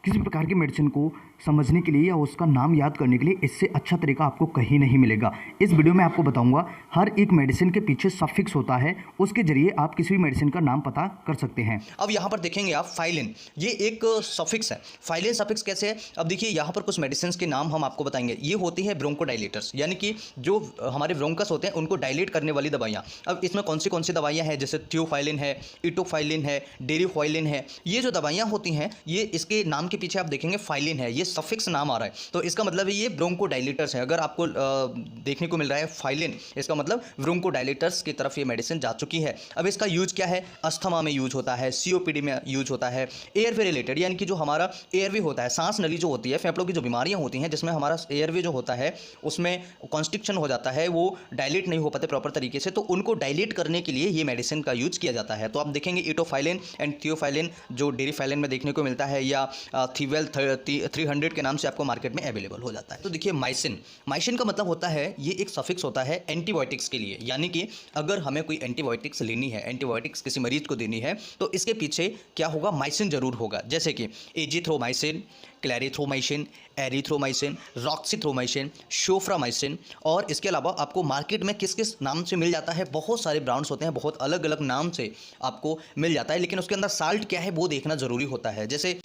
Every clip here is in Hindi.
किसी प्रकार की मेडिसिन को समझने के लिए या उसका नाम याद करने के लिए इससे अच्छा तरीका आपको कहीं नहीं मिलेगा। इस वीडियो में आपको बताऊंगा हर एक मेडिसिन के पीछे सफिक्स होता है, उसके जरिए आप किसी भी मेडिसिन का नाम पता कर सकते हैं। अब यहाँ पर देखेंगे आप फाइलिन, ये एक सफिक्स है। फाइलिन सफिक्स कैसे है? अब देखिए यहाँ पर कुछ मेडिसिन के नाम हम आपको बताएंगे। ये होती है ब्रोंकोडाइलेटर्स, यानी कि जो हमारे ब्रोंकस होते हैं उनको डायलेट करने वाली दवाइयाँ। अब इसमें कौन सी दवाइयाँ हैं? जैसे थियोफाइलिन है, इटोफाइलिन है, डेरिफाइलिन है। ये जो दवाइयाँ होती हैं ये इसके नाम के पीछे आप देखेंगे फाइलिन है, ये सफिक्स नाम आ रहा है, तो इसका मतलब है ये ब्रोंकोडाइलेटर्स है। अगर आपको देखने को मिल रहा है फाइलिन, इसका मतलब ब्रोंकोडाइलेटर्स की तरफ ये मेडिसिन जा चुकी है। अब इसका यूज क्या है? अस्थमा में यूज होता है, सीओपीडी में यूज होता है, एयरवे रिलेटेड, यानी कि जो हमारा एयरवे होता है, सांस नली जो होती है, फेफड़ों की जो बीमारियां होती हैं जिसमें हमारा एयरवे जो होता है उसमें कॉन्स्ट्रिक्शन हो जाता है, वो डायलेट नहीं हो पाते प्रॉपर तरीके से, तो उनको डायलेट करने के लिए ये मेडिसिन का यूज किया जाता है। तो आप देखेंगे इटोफाइलिन एंड थियोफाइलिन जो डेरिफाइलिन में देखने को मिलता है, या थीवेल 300 के नाम से आपको मार्केट में अवेलेबल हो जाता है। तो देखिए माइसिन, माइसिन का मतलब होता है, ये एक सफिक्स होता है एंटीबायोटिक्स के लिए, यानी कि अगर हमें कोई एंटीबायोटिक्स लेनी है, एंटीबायोटिक्स किसी मरीज को देनी है, तो इसके पीछे क्या होगा? माइसिन जरूर होगा। जैसे कि एजिथ्रोमाइसिन, क्लैरिथ्रोमाइसिन, एरिथ्रोमाइसिन, रॉक्सीथ्रोमाइसिन, शोफ्रामाइसिन। और इसके अलावा आपको मार्केट में किस किस नाम से मिल जाता है? बहुत सारे ब्रांड्स होते हैं, बहुत अलग अलग नाम से आपको मिल जाता है, लेकिन उसके अंदर साल्ट क्या है वो देखना ज़रूरी होता है। जैसे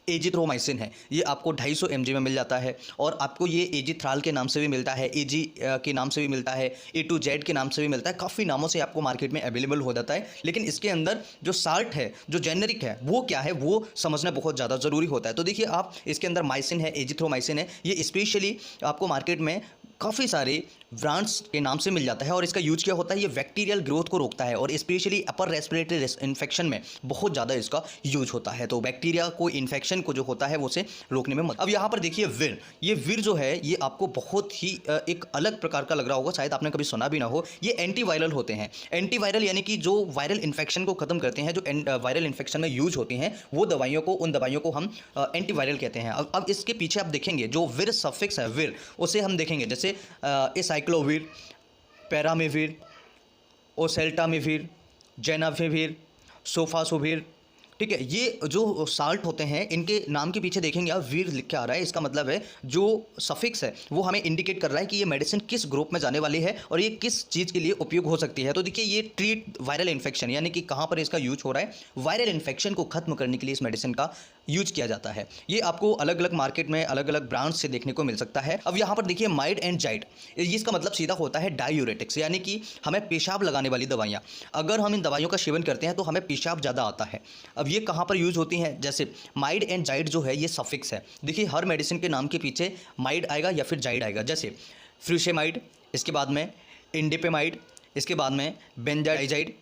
एजिथ्रोमाइसिन है, ये आपको 250 mg में मिल जाता है, और आपको ये एजिथ्राल के नाम से भी मिलता है, एजी के नाम से भी मिलता है, A2Z के नाम से भी मिलता है, काफ़ी नामों से आपको मार्केट में अवेलेबल हो जाता है। लेकिन इसके अंदर जो साल्ट है, जो जेनेरिक है, वो क्या है वो समझना बहुत ज़्यादा ज़रूरी होता है। तो देखिए आप इसके अंदर माइसिन है, एजिथ्रोमाइसिन है, ये स्पेशली आपको मार्केट में काफ़ी सारे ब्रांड्स के नाम से मिल जाता है। और इसका यूज क्या होता है? ये बैक्टीरियल ग्रोथ को रोकता है, और स्पेशली अपर रेस्पिरेटरी इन्फेक्शन में बहुत ज़्यादा इसका यूज होता है। तो बैक्टीरिया को, इन्फेक्शन को जो होता है वो से रोकने में मदद। अब यहाँ पर देखिए विर, ये विर जो है ये आपको बहुत ही एक अलग प्रकार का लग रहा होगा, शायद आपने कभी सुना भी ना हो। ये एंटीवायरल होते हैं। एंटीवायरल यानी कि जो वायरल इन्फेक्शन को खत्म करते हैं, जो वायरल इन्फेक्शन में यूज होती हैं वो दवाइयों को, उन दवाइयों को हम एंटीवायरल कहते हैं। अब इसके पीछे आप देखेंगे जो विर सफिक्स है, विर, उसे हम देखेंगे जैसे एसाइक्लोविर, पैरामेविर, ओसेल्टामेविर, जेनाफेविर, सोफासोविर। ठीक है, ये जो साल्ट होते हैं इनके नाम के पीछे देखेंगे आप वीर लिख के आ रहा है। इसका मतलब है जो सफिक्स है वो हमें इंडिकेट कर रहा है कि ये मेडिसिन किस ग्रुप में जाने वाली है और ये किस चीज़ के लिए उपयोग हो सकती है। तो देखिए ये ट्रीट वायरल इन्फेक्शन, यानी कि कहाँ पर इसका यूज हो रहा है? वायरल इन्फेक्शन को खत्म करने के लिए इस मेडिसिन का यूज किया जाता है। ये आपको अलग अलग मार्केट में अलग अलग ब्रांड्स से देखने को मिल सकता है। अब यहाँ पर देखिए माइड एंड जाइड, इसका मतलब सीधा होता है डायूरेटिक्स, यानी कि हमें पेशाब लगाने वाली दवाइयाँ। अगर हम इन दवाइयों का सेवन करते हैं तो हमें पेशाब ज़्यादा आता है। अब ये कहाँ पर यूज होती हैं? जैसे माइड एंड जाइड जो है ये सफिक्स है। देखिए हर मेडिसिन के नाम के पीछे माइड आएगा या फिर जाइड आएगा। जैसे फ्यूसेमाइड, इसके बाद में इंडिपेमाइड, इसके बाद में बेंजाडाइजाइड,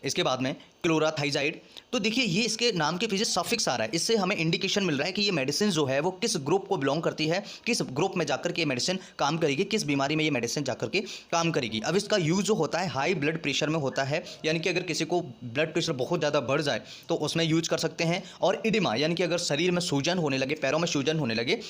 इसके बाद में क्लोराथाइजाइड। तो देखिए ये इसके नाम के पीछे सफिक्स आ रहा है, इससे हमें इंडिकेशन मिल रहा है कि ये मेडिसिन जो है वो किस ग्रुप को बिलोंग करती है, किस ग्रुप में जाकर के ये मेडिसिन काम करेगी, किस बीमारी में ये मेडिसिन जाकर के काम करेगी। अब इसका यूज जो होता है हाई ब्लड प्रेशर में होता है, यानी कि अगर किसी को ब्लड प्रेशर बहुत ज़्यादा बढ़ जाए तो उसमें यूज कर सकते हैं। और इडिमा, यानी कि अगर शरीर में सूजन होने लगे, पैरों में सूजन होने लगे,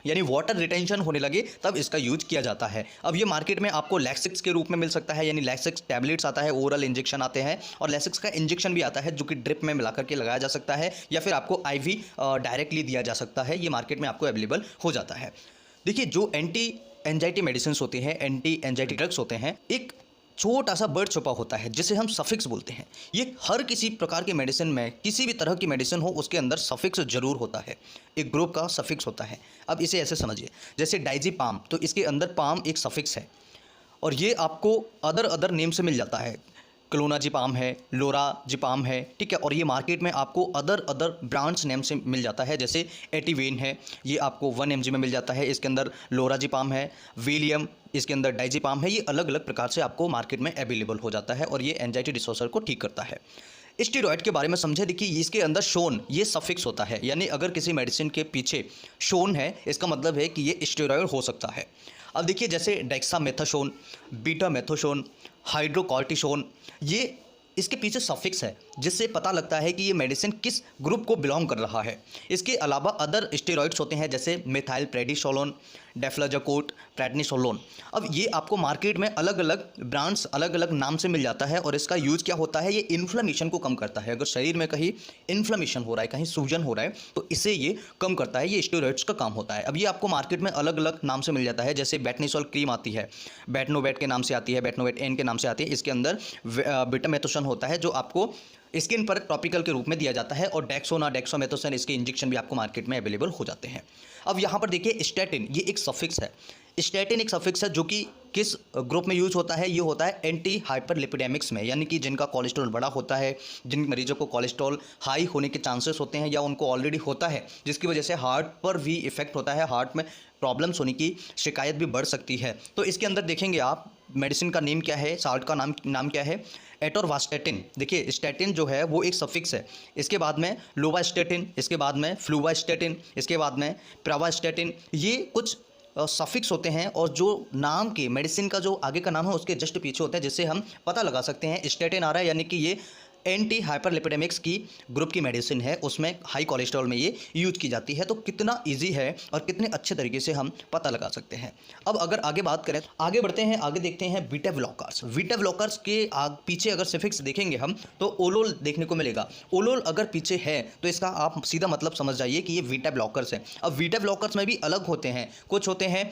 यानी वाटर रिटेंशन होने लगे, तब इसका यूज किया जाता है। अब ये मार्केट में आपको लैक्सिक्स के रूप में मिल सकता है, यानी लैक्सिक्स टैबलेट्स आता है, ओरल इंजेक्शन आते हैं, और लैक्सिक्स का इंजेक्शन भी आता है जो कि ड्रिप में मिलाकर के लगाया जा सकता है, या फिर आपको आईवी डायरेक्टली दिया जा सकता है। ये मार्केट में आपको अवेलेबल हो जाता है। देखिए जो एंटी एंजाइटी मेडिसिन होती हैं, एंटी एंजाइटी ड्रग्स होते हैं, एक छोटा सा वर्ड छुपा होता है जिसे हम सफिक्स बोलते हैं। ये हर किसी प्रकार की मेडिसिन में, किसी भी तरह की मेडिसिन हो, उसके अंदर सफिक्स जरूर होता है, एक ग्रुप का सफिक्स होता है। अब इसे ऐसे समझिए, जैसे डाइजीपाम, तो इसके अंदर पाम एक सफिक्स है, और ये आपको अदर नेम से मिल जाता है। क्लोनाजिपाम है, लोराजिपाम है, ठीक है, और ये मार्केट में आपको अदर ब्रांड्स नेम से मिल जाता है। जैसे एटिवेन है, ये आपको 1 mg में मिल जाता है, इसके अंदर लोराजिपाम है, विलियम, इसके अंदर डाइजीपाम है। ये अलग अलग प्रकार से आपको मार्केट में अवेलेबल हो जाता है, और ये एंजाइटी डिसऑर्डर को ठीक करता है। स्टेरॉयड के बारे में समझे, देखिए इसके अंदर शोन, ये सफिक्स होता है, यानी अगर किसी मेडिसिन के पीछे शोन है, इसका मतलब है कि ये स्टेरॉयड हो सकता है। अब देखिए जैसे डेक्सामेथासोन, बीटामेथासोन, हाइड्रोकॉर्टिसोन, ये इसके पीछे सफिक्स है, जिससे पता लगता है कि ये मेडिसिन किस ग्रुप को बिलोंग कर रहा है। इसके अलावा अदर स्टेरॉइड्स होते हैं जैसे मिथाइल प्रेडिसोलोन, डेफ्लाजाकोट, प्रेडनिसोलोन। अब ये आपको मार्केट में अलग अलग ब्रांड्स अलग अलग नाम से मिल जाता है और इसका यूज़ क्या होता है, ये इन्फ्लेमेशन को कम करता है। अगर शरीर में कहीं इन्फ्लेमेशन हो रहा है, कहीं सूजन हो रहा है, तो इसे ये कम करता है। ये स्टेरॉइड्स का काम होता है। अब ये आपको मार्केट में अलग अलग नाम से मिल जाता है, जैसे बेटनिसोल क्रीम आती है, बेटनोवेट के नाम से आती है, बेटनोवेट एन के नाम से आती है। इसके अंदर बीटामेथोसन होता है जो आपको स्किन पर टॉपिकल के रूप में दिया जाता है, और डेक्सोना, डेक्सोमेथोसन, इसके इंजेक्शन भी आपको मार्केट में अवेलेबल हो जाते हैं। अब यहाँ पर देखिए स्टैटिन, ये एक सफिक्स है। स्टैटिन एक सफिक्स है जो कि किस ग्रुप में यूज होता है, ये होता है एंटी हाइपरलिपिडेमिक्स में, यानी कि जिनका कोलेस्ट्रॉल बड़ा होता है, जिन मरीजों को कोलेस्ट्रॉल हाई होने के चांसेस होते हैं या उनको ऑलरेडी होता है, जिसकी वजह से हार्ट पर भी इफेक्ट होता है, हार्ट में प्रॉब्लम्स होने की शिकायत भी बढ़ सकती है। तो इसके अंदर देखेंगे आप मेडिसिन का नेम क्या है, साल्ट का नाम क्या है, एटोरवास्टेटिन। देखिए स्टैटिन जो है वो एक सफिक्स है। इसके बाद में लोवास्टेटिन, इसके बाद में फ्लूवास्टेटिन, इसके बाद में प्रावास्टेटिन, ये कुछ सफिक्स होते हैं और जो नाम के मेडिसिन का जो आगे का नाम है उसके जस्ट पीछे होते हैं, जिससे हम पता लगा सकते हैं स्टैटिन आ रहा है, यानी कि ये एंटी हाइपरलिपिडेमिक्स की ग्रुप की मेडिसिन है, उसमें हाई कोलेस्ट्रॉल में ये यूज की जाती है। तो कितना इजी है और कितने अच्छे तरीके से हम पता लगा सकते हैं। अब अगर आगे बात करें, आगे बढ़ते हैं, आगे देखते हैं बीटा ब्लॉकर्स। बीटा ब्लॉकर्स के पीछे अगर सफिक्स देखेंगे हम तो ओलोल देखने को मिलेगा। ओलोल अगर पीछे है तो इसका आप सीधा मतलब समझ जाइए कि ये बीटा ब्लॉकर्स है। अब बीटा ब्लॉकर्स में भी अलग होते हैं, कुछ होते हैं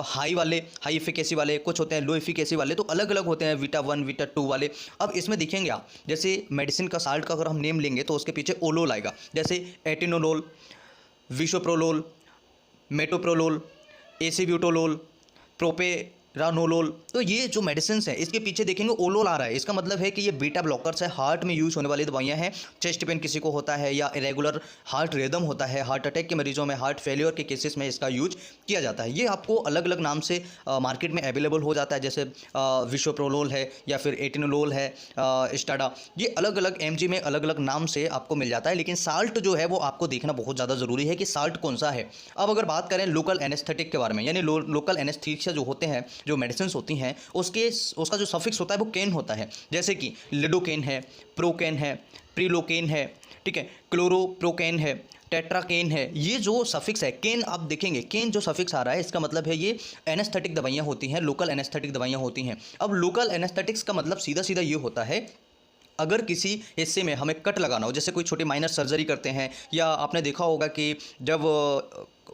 हाई वाले, हाई एफिकेसी वाले, कुछ होते हैं लो एफिकेसी वाले, तो अलग अलग होते हैं बीटा 1, बीटा 2 वाले। अब इसमें देखेंगे आप, जैसे मेडिसिन का साल्ट का अगर हम नेम लेंगे तो उसके पीछे ओलोल आएगा, जैसे एटिनोलोल, विशोप्रोलोल, मेटोप्रोलोल, एसीब्यूटोलोल, प्रोपेरानोलोल। तो ये जो मेडिसिन है इसके पीछे देखेंगे ओलोल आ रहा है। इसका मतलब है कि ये बीटा ब्लॉकर्स है, हार्ट में यूज होने वाली दवाइयां हैं। चेस्ट पेन किसी को होता है या इरेगुलर हार्ट रिदम होता है, हार्ट अटैक के मरीजों में, हार्ट फेलियर के केसेस में इसका यूज किया जाता है। ये आपको अलग अलग नाम से मार्केट में अवेलेबल हो जाता है, जैसे विशोप्रोलोल है या फिर एटिनोलोल है, स्टाडा, ये अलग अलग एमजी में अलग अलग नाम से आपको मिल जाता है। लेकिन साल्ट जो है वो आपको देखना बहुत ज़्यादा ज़रूरी है कि साल्ट कौन सा है। अब अगर बात करें लोकल एनेस्थेटिक के बारे में, यानी लोकल एनेस्थीसिया जो होते हैं, जो मेडिसिन होती हैं, उसका जो सफिक्स होता है वो केन होता है, जैसे कि लिडोकेन है, प्रोकेन है, प्रीलोकेन है, ठीक है, क्लोरोप्रोकेन है, टेट्राकेन है। ये जो सफिक्स है केन, आप देखेंगे केन जो सफिक्स आ रहा है इसका मतलब है ये एनेस्थेटिक दवाइयाँ होती हैं, लोकल एनेस्थेटिक दवाइयाँ होती हैं। अब लोकल एनेस्थेटिक्स का मतलब सीधा सीधा ये होता है, अगर किसी हिस्से में हमें कट लगाना हो, जैसे कोई छोटी माइनर सर्जरी करते हैं, या आपने देखा होगा कि जब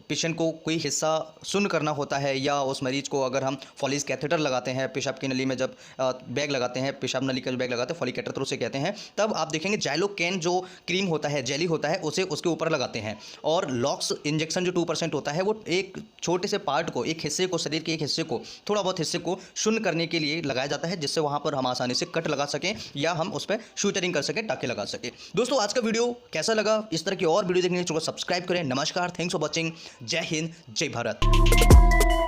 पेशेंट को कोई हिस्सा सुन्न करना होता है, या उस मरीज को अगर हम फॉलिस कैथेटर लगाते हैं, पेशाब की नली में जब बैग लगाते हैं, पेशाब नली का जो बैग लगाते हैं फॉली कैथेटर उसे कहते हैं, तब आप देखेंगे जाइलोकेन जो क्रीम होता है, जेली होता है, उसे उसके ऊपर लगाते हैं। और लॉक्स इंजेक्शन जो 2% होता है वो एक छोटे से पार्ट को, एक हिस्से को, शरीर के एक हिस्से को, थोड़ा बहुत हिस्से को शून्य करने के लिए लगाया जाता है, जिससे वहाँ पर हम आसानी से कट लगा सकें या हम उस पर शूटरिंग कर सकें, टाँके लगा सकें। दोस्तों आज का वीडियो कैसा लगा? इस तरह की और वीडियो देखने के लिए सब्सक्राइब करें। नमस्कार, थैंक्स फॉर वॉचिंग। जय हिंद, जय भारत।